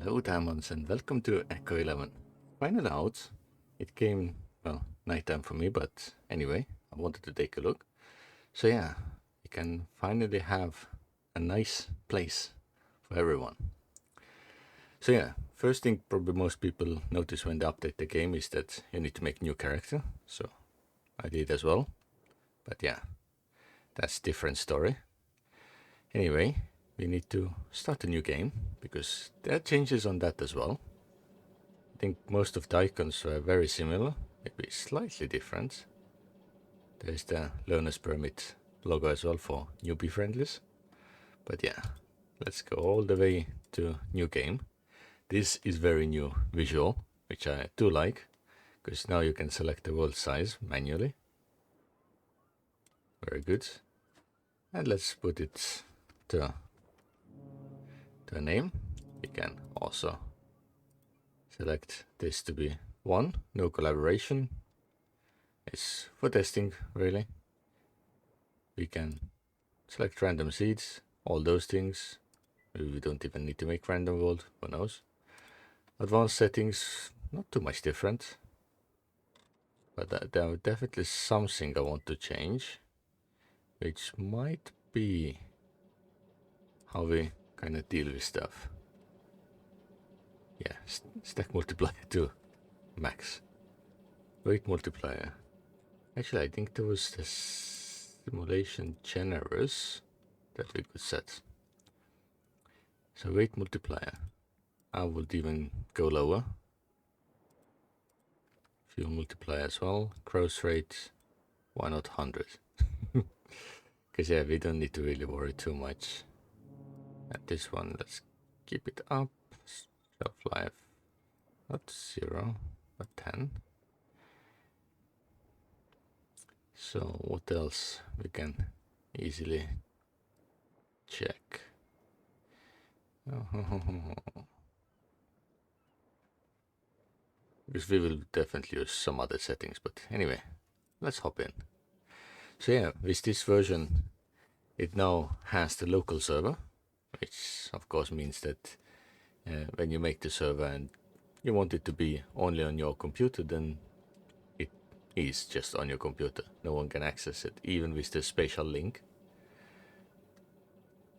Hello diamonds and welcome to Echo 11. Finally out. It came, well, nighttime for me, but anyway, I wanted to take a look. So yeah, we can finally have a nice place for everyone. So yeah, first thing probably most people notice when they update the game is that you need to make new character. So I did as well. But yeah, that's different story. Anyway, we need to start a new game because there are changes on that as well. I think most of the icons were very similar, maybe slightly different. There's the Learner's Permit logo as well for newbie friendlies. But yeah, let's go all the way to new game. This is very new visual, which I do like, because now you can select the world size manually. Very good. And let's put it to a name. We can also select this to be 1, no collaboration. It's for testing, really. We can select random seeds, all those things. Maybe we don't even need to make random world, who knows. Advanced settings, not too much different. But there are definitely something I want to change, which might be how we kind of deal with stuff. Yeah, stack multiplier to max. Weight multiplier. Actually, I think there was this simulation generous that we could set. So weight multiplier. I would even go lower. Fuel multiplier as well. Growth rate. Why not 100? Because yeah, we don't need to really worry too much. At this one, let's keep it up. Shelf life, not 0, but 10. So what else we can easily check? Because we will definitely use some other settings, but anyway, let's hop in. So yeah, with this version, it now has the local server, which of course means that when you make the server and you want it to be only on your computer, then it is just on your computer. No one can access it, even with the spatial link.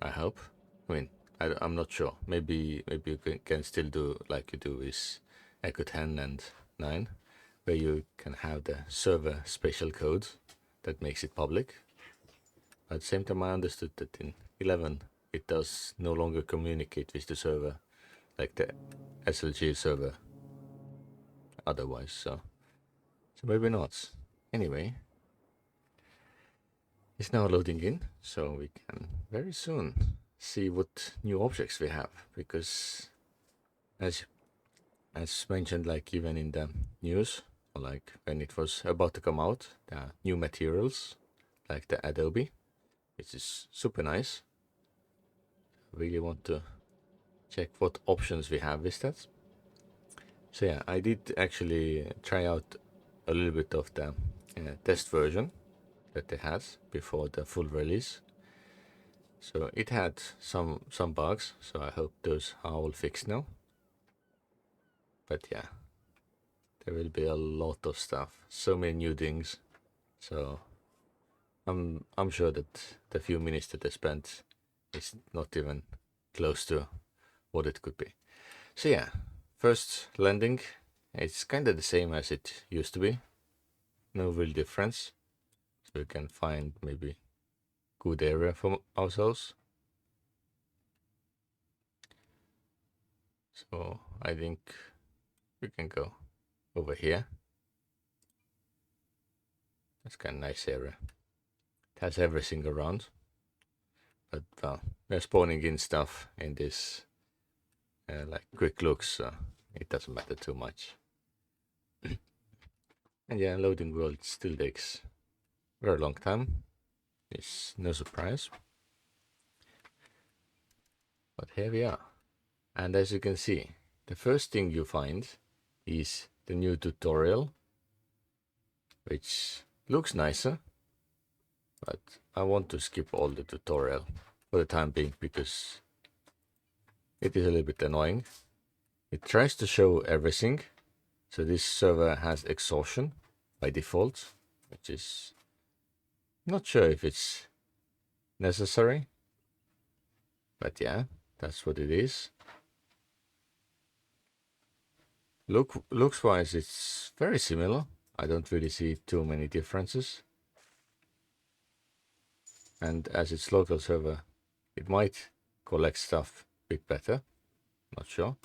I hope. I mean, I'm not sure. Maybe you can still do like you do with Echo 10 and 9, where you can have the server spatial code that makes it public. At the same time, I understood that in 11 it does no longer communicate with the server like the SLG server otherwise, so maybe not. Anyway, it's now loading in, so we can very soon see what new objects we have, because as mentioned, like even in the news, or like when it was about to come out, there are new materials like the Adobe, which is super nice. Really want to check what options we have with that. So yeah, I did actually try out a little bit of the test version that they had before the full release. So it had some bugs, so I hope those are all fixed now. But yeah, there will be a lot of stuff, so many new things. So I'm sure that the few minutes that I spent is not even close to what it could be. So yeah, first landing, it's kind of the same as it used to be. No real difference. So we can find maybe good area for ourselves. So I think we can go over here. That's kind of nice area. It has everything around. But we're spawning in stuff in this like quick looks, so it doesn't matter too much. And yeah, loading world still takes a very long time. It's no surprise. But here we are. And as you can see, the first thing you find is the new tutorial, which looks nicer, but I want to skip all the tutorial for the time being because it is a little bit annoying. it tries to show everything. So this server has exhaustion by default, which is not sure if it's necessary, but yeah, that's what it is. Looks wise, it's very similar. I don't really see too many differences. And as it's local server, it might collect stuff a bit better. Not sure.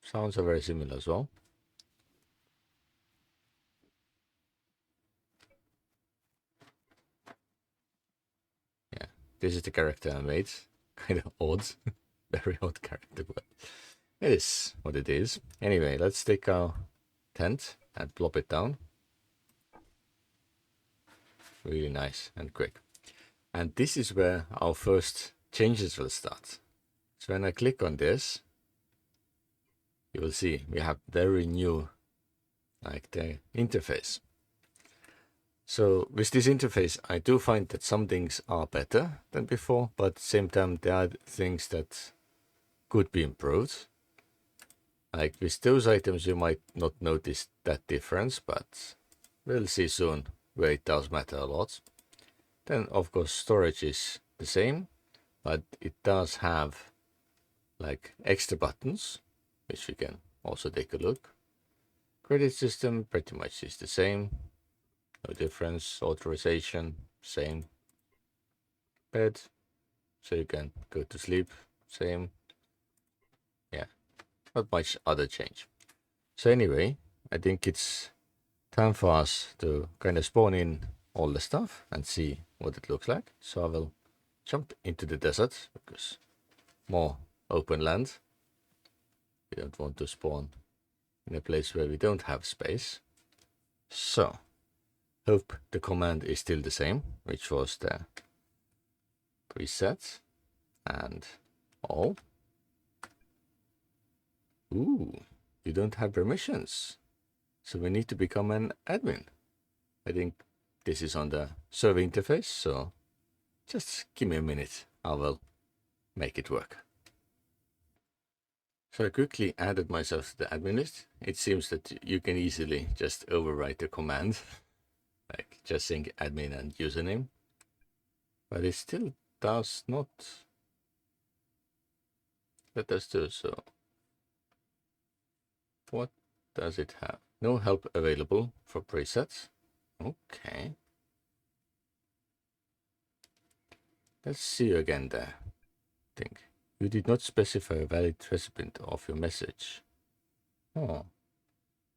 Sounds are very similar as well. Yeah, this is the character I made. Kind of odd. Very odd character, but it is what it is. Anyway, let's take our tent and plop it down. Really nice and quick. And this is where our first changes will start. So when I click on this, you will see we have very new, like the interface. So with this interface, I do find that some things are better than before, but at the same time, there are things that could be improved. Like with those items, you might not notice that difference, but we'll see soon where it does matter a lot. Then, of course, storage is the same, but it does have like extra buttons, which we can also take a look. Credit system pretty much is the same. No difference. Authorization, same. Bed, so you can go to sleep, same. Yeah, not much other change. So anyway, I think it's time for us to kind of spawn in all the stuff and see what it looks like. So I will jump into the desert because more open land. We don't want to spawn in a place where we don't have space. So hope the command is still the same, which was the preset and all. Ooh, you don't have permissions. So we need to become an admin. I think this is on the server interface, so just give me a minute. I will make it work. So I quickly added myself to the admin list. It seems that you can easily just overwrite the command, like just saying admin and username. But it still does not let us do so. What does it have? No help available for presets. Okay. Let's see you again there. Think. You did not specify a valid recipient of your message. Oh.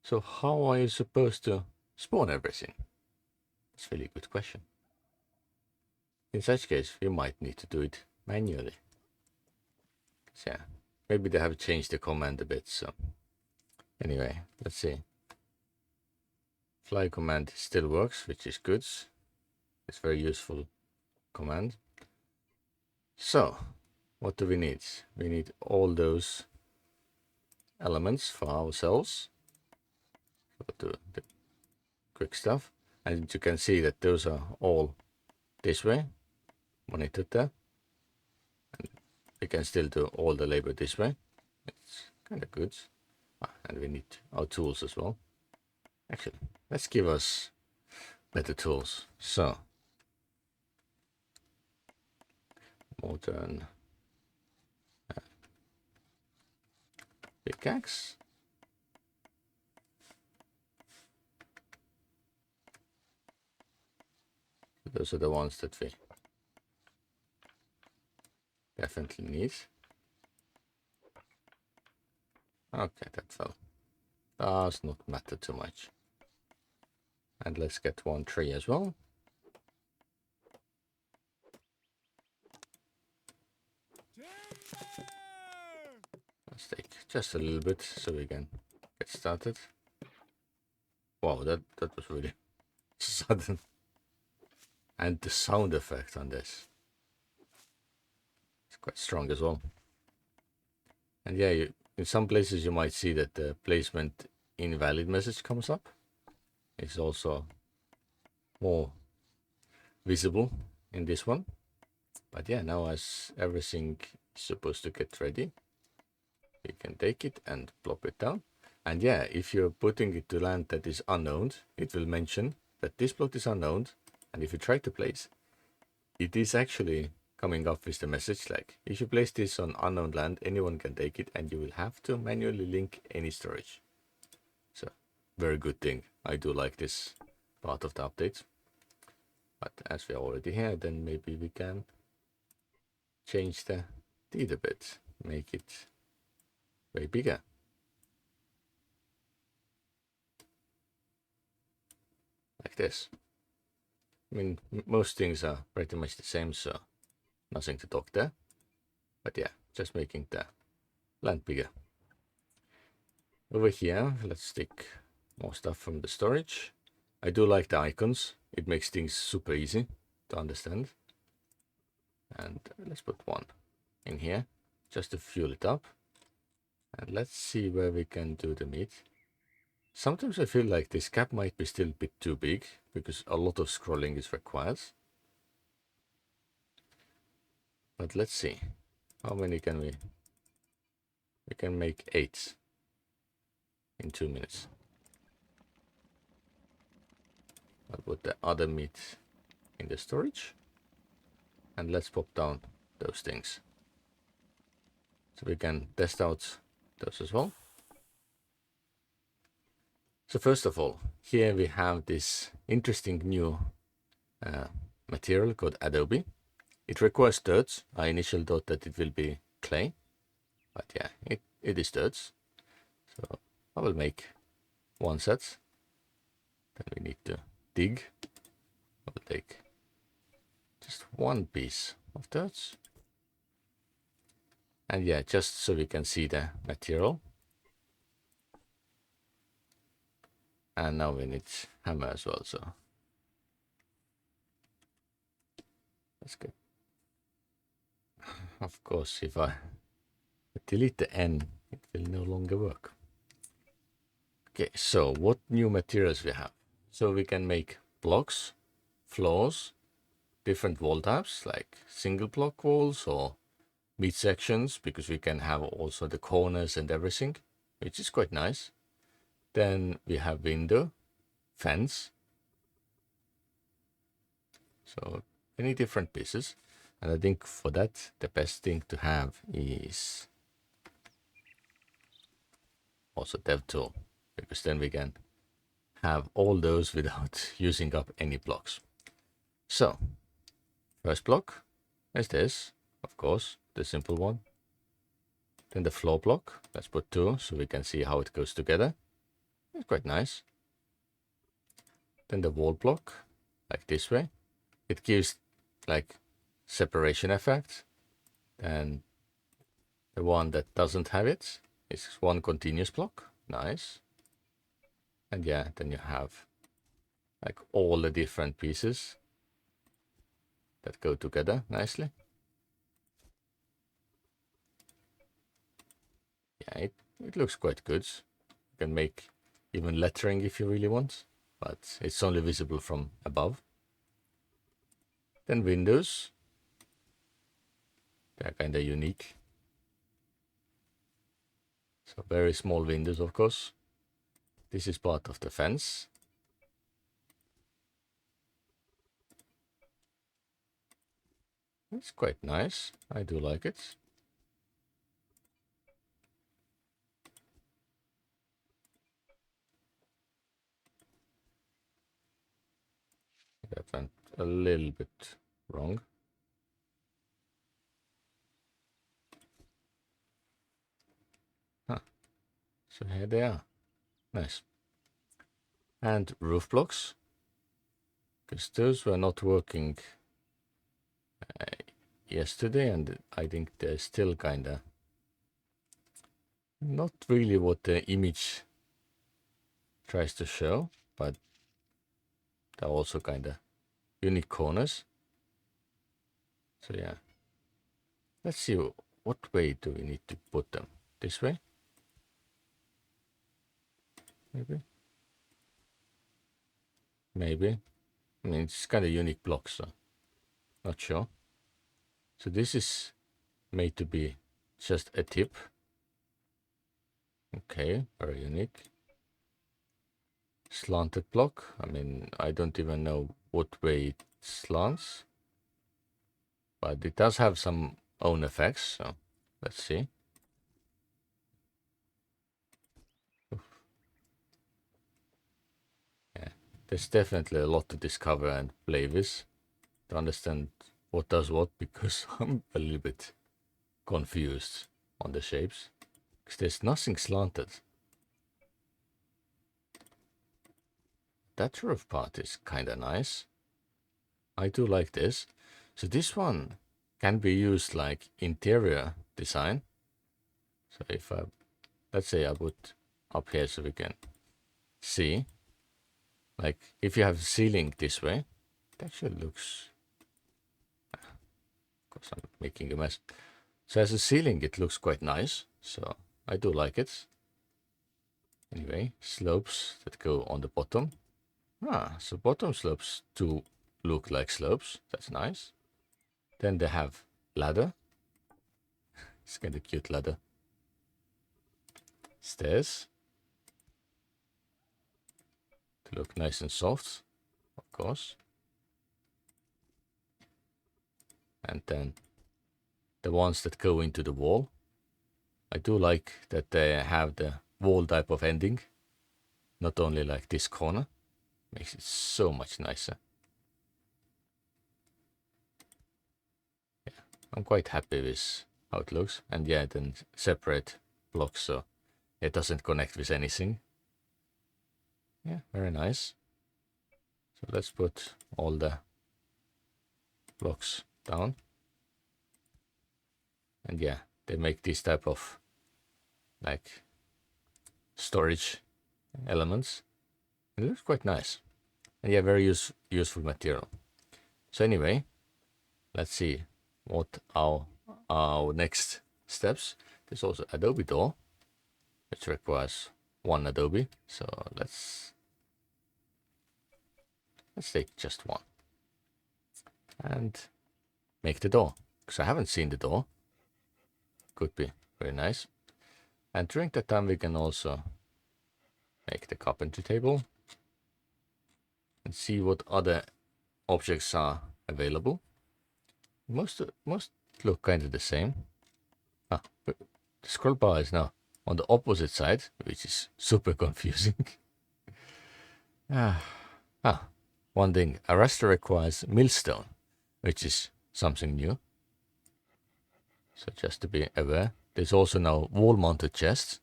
So how are you supposed to spawn everything? That's a really good question. In such case, we might need to do it manually. So yeah, maybe they have changed the command a bit, so anyway, let's see. Fly command still works, which is good. It's a very useful command. So, what do we need? We need all those elements for ourselves. Go to the quick stuff. And you can see that those are all this way, monitored there. And we can still do all the labor this way. It's kind of good. And we need our tools as well. Actually, let's give us better tools. So, modern pickaxe. Those are the ones that we definitely need. Okay, that fell. Does not matter too much. And let's get one tree as well. Let's take just a little bit so we can get started. Wow, that was really sudden. And the sound effect on this, it's quite strong as well. And yeah, in some places you might see that the placement invalid message comes up. It's also more visible in this one. But yeah, now as everything is supposed to get ready, we can take it and plop it down. And yeah, if you're putting it to land that is unknown, it will mention that this plot is unknown. And if you try to place, it is actually coming up with the message like, if you place this on unknown land, anyone can take it and you will have to manually link any storage. So, very good thing. I do like this part of the update. But as we're already here, then maybe we can change the teeth a bit, make it way bigger. Like this. I mean, most things are pretty much the same, so nothing to talk there. But yeah, just making the land bigger. Over here, let's stick more stuff from the storage. I do like the icons. It makes things super easy to understand. And let's put one in here just to fuel it up. And let's see where we can do the meat. Sometimes I feel like this cap might be still a bit too big because a lot of scrolling is required. But let's see. How many can we? We can make 8 in 2 minutes. I'll put the other meat in the storage. And let's pop down those things. So we can test out those as well. So first of all, here we have this interesting new material called Adobe. It requires dirt. I initially thought that it will be clay, but yeah, it is dirt. So I will make one set. Then we need to dig. I will take just one piece of dirt. And yeah, just so we can see the material. And now we need hammer as well, so that's good. Of course, if I delete the N, it will no longer work. Okay, so what new materials we have? So we can make blocks, floors, different wall types like single block walls or mid sections, because we can have also the corners and everything, which is quite nice. Then we have window, fence. So many different pieces. And I think for that, the best thing to have is also dev tool, because then we can have all those without using up any blocks. So first block is this, of course, the simple one. Then the floor block, let's put 2 so we can see how it goes together. It's quite nice. Then the wall block, like this way. It gives like separation effect. And the one that doesn't have it is one continuous block. Nice. And yeah, then you have like all the different pieces that go together nicely. Yeah, it looks quite good. You can make even lettering if you really want, but it's only visible from above. Then windows. They're kind of unique. So very small windows, of course. This is part of the fence. It's quite nice. I do like it. That went a little bit wrong. Huh. So here they are. Nice. And roof blocks. Because those were not working yesterday, and I think they're still kind of not really what the image tries to show, but they're also kind of unique corners. So yeah, let's see what way do we need to put them. This way, maybe. I mean, it's kind of unique blocks, so not sure. So this is made to be just a tip. Okay, very unique. Slanted block. I mean, I don't even know what way it slants. But it does have some own effects, so let's see. Yeah, there's definitely a lot to discover and play with to understand what does what, because I'm a little bit confused on the shapes. Because there's nothing slanted. That roof part is kinda nice. I do like this. So this one can be used like interior design. So if I, let's say I put up here so we can see, like if you have the ceiling this way, it actually looks, of course I'm making a mess. So as a ceiling it looks quite nice, so I do like it. Anyway, slopes that go on the bottom. Ah, so bottom slopes do look like slopes, that's nice. Then they have ladder. It's kind of cute ladder. Stairs to look nice and soft, of course. And then the ones that go into the wall. I do like that they have the wall type of ending, not only like this corner. Makes it so much nicer. Yeah, I'm quite happy with how it looks. And yeah, then separate blocks so it doesn't connect with anything. Yeah, very nice. So let's put all the blocks down. And yeah, they make this type of like storage elements. It looks quite nice. And yeah, very useful material. So anyway, let's see what our next steps. There's also Adobe door, which requires one Adobe. So let's take just one and make the door, because I haven't seen the door. Could be very nice. And during that time we can also make the carpentry table and see what other objects are available. Most look kind of the same. But the scroll bar is now on the opposite side, which is super confusing. One thing, a raster requires millstone, which is something new. So just to be aware, there's also now wall-mounted chests,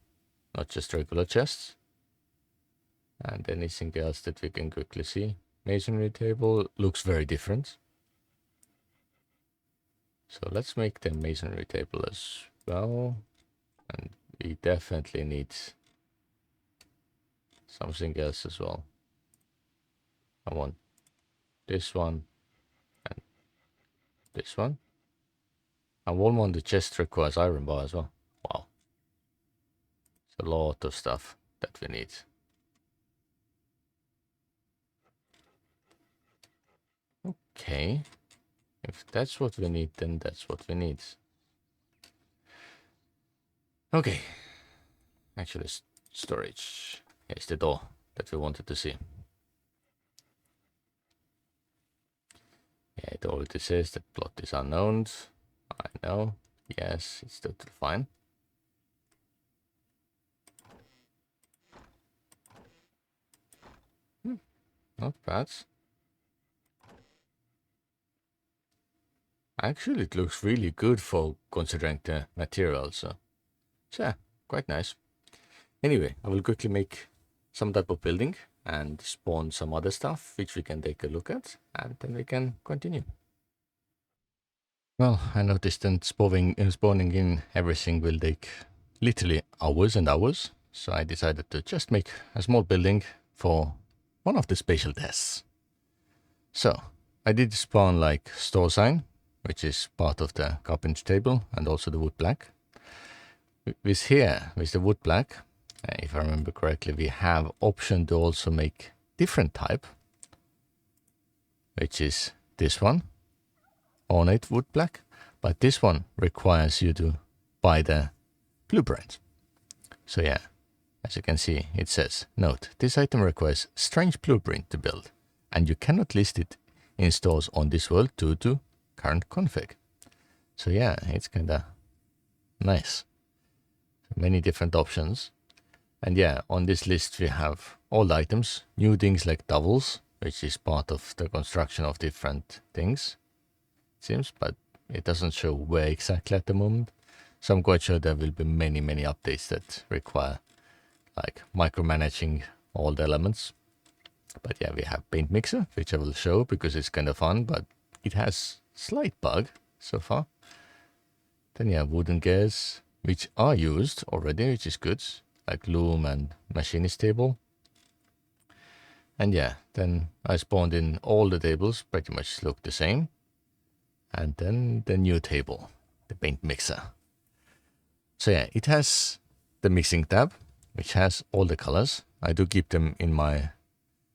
not just regular chests. And anything else that we can quickly see. Masonry table looks very different. So let's make the masonry table as well. And we definitely need something else as well. I want this one and this one. And one on the chest requires iron bar as well. Wow. It's a lot of stuff that we need. Okay. If that's what we need, then that's what we need. Okay. Actually, storage. Here's the door that we wanted to see. Yeah, it already says that plot is unknown. I know. Yes, it's totally fine. Not bad. Actually, it looks really good for considering the material, so yeah, quite nice. Anyway, I will quickly make some type of building and spawn some other stuff, which we can take a look at, and then we can continue. Well, I noticed that spawning in everything will take literally hours and hours, so I decided to just make a small building for one of the spatial tests. So, I did spawn like store sign, which is part of the carpentry table, and also the wood black. With here, with the wood black, if I remember correctly, we have option to also make different type, which is this one, ornate wood black, but this one requires you to buy the blueprint. So yeah, As you can see, it says, note, this item requires strange blueprint to build, and you cannot list it in stores on this world due to current config. So yeah, it's kinda nice. Many different options. And yeah, on this list we have old items, new things like doubles, which is part of the construction of different things, it seems, but it doesn't show where exactly at the moment. So I'm quite sure there will be many updates that require like micromanaging all the elements. But yeah, we have Paint Mixer, which I will show because it's kind of fun, but it has slight bug so far. Then yeah, wooden gears, which are used already, which is good, like loom and machinist table. And yeah, then I spawned in all the tables, pretty much look the same. And then the new table, the Paint Mixer. So yeah, it has the mixing tab, which has all the colors. I do keep them in my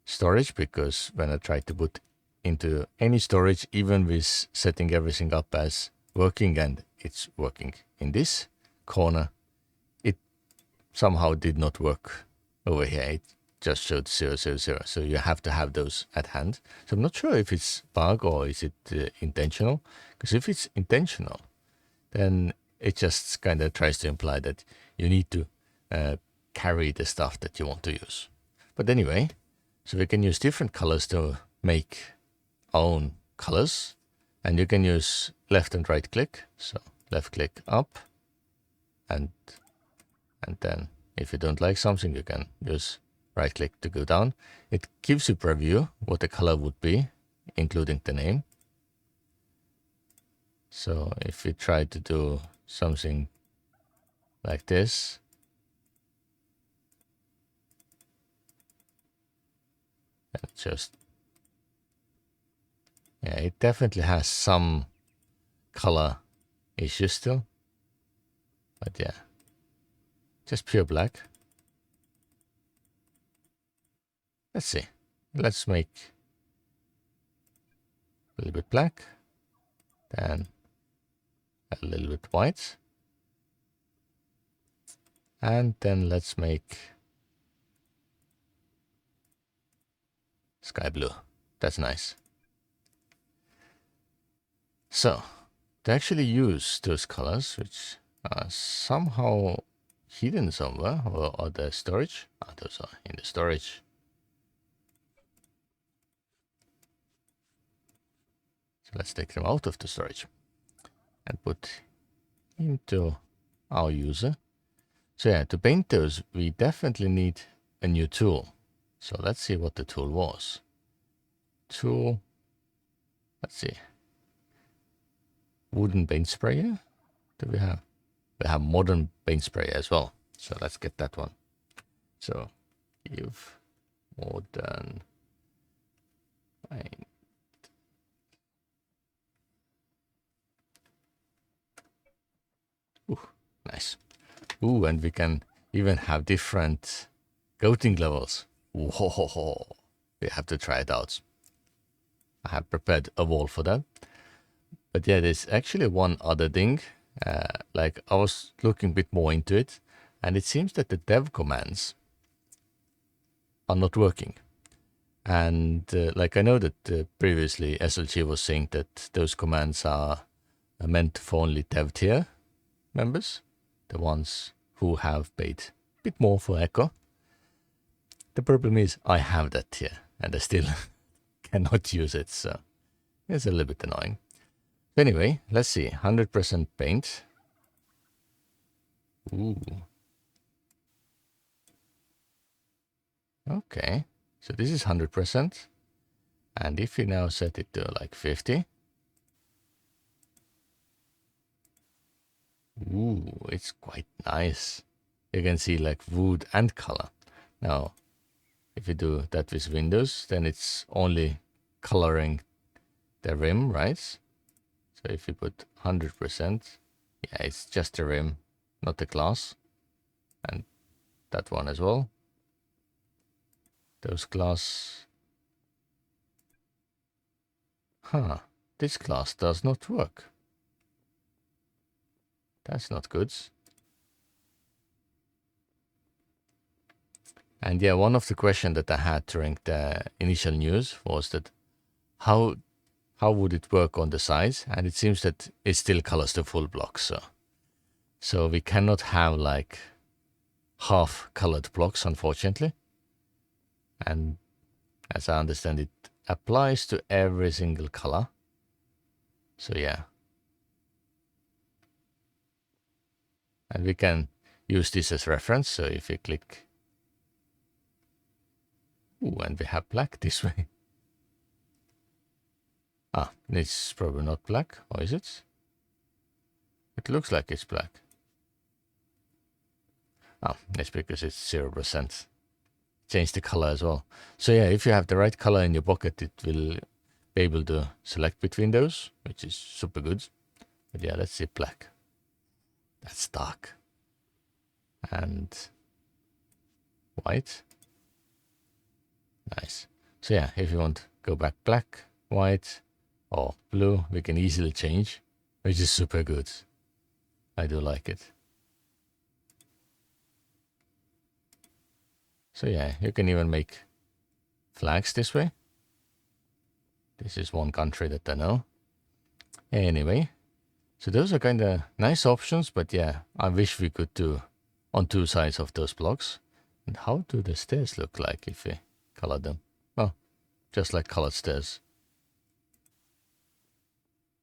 storage because when I try to put into any storage, even with setting everything up as working and it's working in this corner, it somehow did not work over here. It just showed 000. So you have to have those at hand. So I'm not sure if it's bug or is it intentional. Because if it's intentional, then it just kind of tries to imply that you need to carry the stuff that you want to use. But anyway, so we can use different colors to make our own colors. And you can use left and right click. So left click up. And then if you don't like something, you can use right click to go down. It gives you preview what the color would be, including the name. So if we try to do something like this, and just, yeah, it definitely has some color issues still, but yeah, just pure black. Let's see, let's make a little bit black, then a little bit white, and then let's make sky blue. That's nice. So to actually use those colors, which are somehow hidden somewhere, or the storage, those are in the storage. So let's take them out of the storage and put into our user. So yeah, to paint those, we definitely need a new tool. So let's see what the tool was. Tool, let's see. Wooden paint sprayer. Do we have? We have modern paint sprayer as well. So let's get that one. So give modern paint. Ooh, nice. Ooh, and we can even have different coating levels. Whoa, we have to try it out. I have prepared a wall for that. But yeah, there's actually one other thing. Like I was looking a bit more into it, and it seems that the dev commands are not working. And like I know that previously SLG was saying that those commands are meant for only dev tier members, the ones who have paid a bit more for Echo. The problem is I have that tier and I still cannot use it, so it's a little bit annoying. Anyway, let's see, 100% paint. Ooh. Okay, so this is 100%. And if you now set it to like 50. Ooh, it's quite nice. You can see like wood and color. Now, if you do that with Windows, then it's only coloring the rim, right? So if you put 100%, yeah, it's just the rim, not the glass. And that one as well. Those glass. Huh, this glass does not work. That's not good. And yeah, one of the questions that I had during the initial news was that how would it work on the sides? And it seems that it still colors the full blocks. So we cannot have like half colored blocks, unfortunately. And as I understand, it applies to every single color. So yeah. And we can use this as reference. So if you click, ooh, and we have black this way. Ah, it's probably not black, or is it? It looks like it's black. Ah, it's because it's 0%. Change the color as well. So yeah, if you have the right color in your bucket, it will be able to select between those, which is super good. But yeah, let's see black. That's dark. And white. Nice. So yeah, if you want to go back black, white, or blue, we can easily change, which is super good. I do like it. So yeah, you can even make flags this way. This is one country that I know. Anyway, so those are kind of nice options, but yeah, I wish we could do on two sides of those blocks. And how do the stairs look like if we color them? Well, just like colored stairs.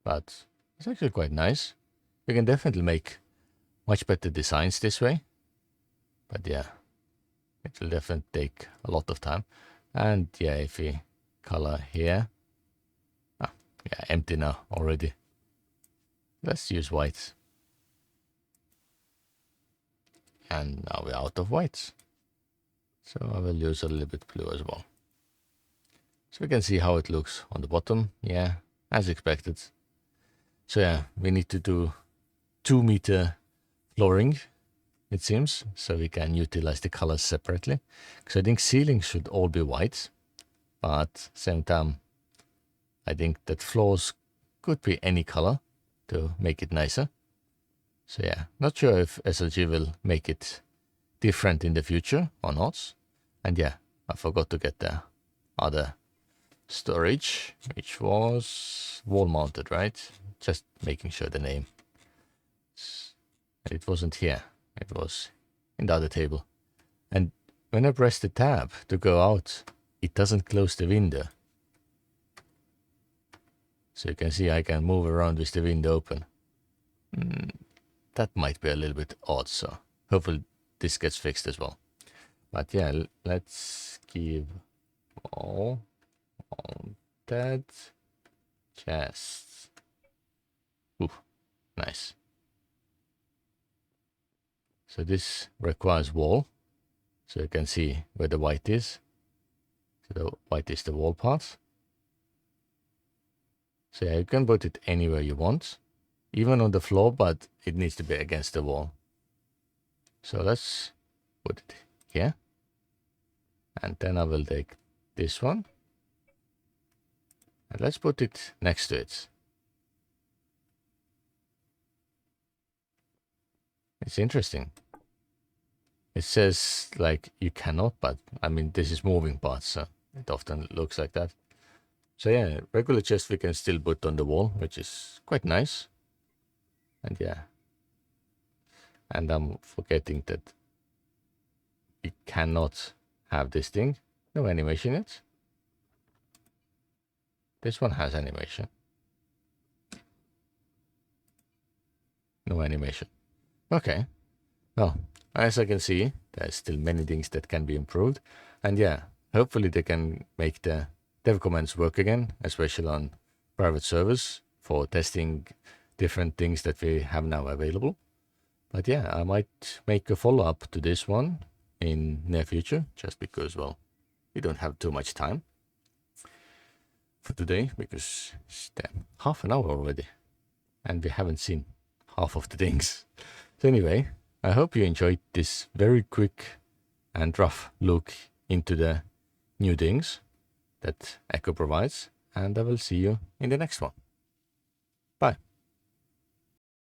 But it's actually quite nice. You can definitely make much better designs this way. But yeah, it will definitely take a lot of time. And yeah, if we color here, yeah, empty now already. Let's use white. And now we're out of whites. So I will use a little bit blue as well. So we can see how it looks on the bottom. Yeah, as expected. So yeah, we need to do 2-meter flooring, it seems, so we can utilize the colors separately. Because I think ceilings should all be white, but same time, I think that floors could be any color to make it nicer. So yeah, not sure if SLG will make it different in the future or not. And yeah, I forgot to get the other storage, which was wall mounted, right? Just making sure the name. It wasn't here. It was in the other table. And when I press the tab to go out, it doesn't close the window. So you can see I can move around with the window open. That might be a little bit odd, so hopefully this gets fixed as well. But yeah, let's give all that chests. Ooh, nice. So this requires wall. So you can see where the white is. So the white is the wall part. So yeah, you can put it anywhere you want, even on the floor, but it needs to be against the wall. So let's put it here. And then I will take this one. And let's put it next to it. It's interesting. It says like you cannot, but I mean, this is moving parts, so it often looks like that. So yeah, regular chest we can still put on the wall, which is quite nice. And yeah. And I'm forgetting that you cannot have this thing. No animation yet. This one has animation. No animation. Okay. Well, as I can see, there's still many things that can be improved. And yeah, hopefully they can make the dev comments work again, especially on private servers for testing different things that we have now available. But yeah, I might make a follow-up to this one in near future, just because, well, we don't have too much time for today, because it's half an hour already, and we haven't seen half of the things. So anyway, I hope you enjoyed this very quick and rough look into the new things that Echo provides, and I will see you in the next one.